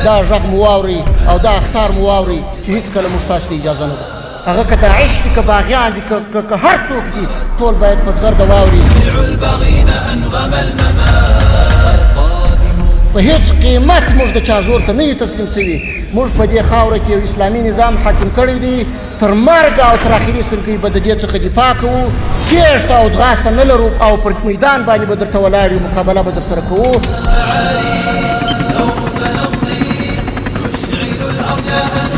دا غږ مو واورئ او دا اخطار مو واورئ چې هېڅکله موږ تاسو ته اجازه نه ده. هغه که داعش دي که باغیان دي که هر څوک دي ټول باید په زغرده واوري. په هیڅ قیمت موږ د چا زور ته نه یو تسلیم سوي. موږ په دې خاوره کې یو اسلامي نظام حاکم کړی دی. تر مرګ او تر اخري سلګۍ به د دې څخه دفاع کوو. تېښته او ځغاسته نه لرو او پر میدان باندې به درته ولاړ یو، مقابله به درسره کوو. سوف نمضي نشعل الأرجاء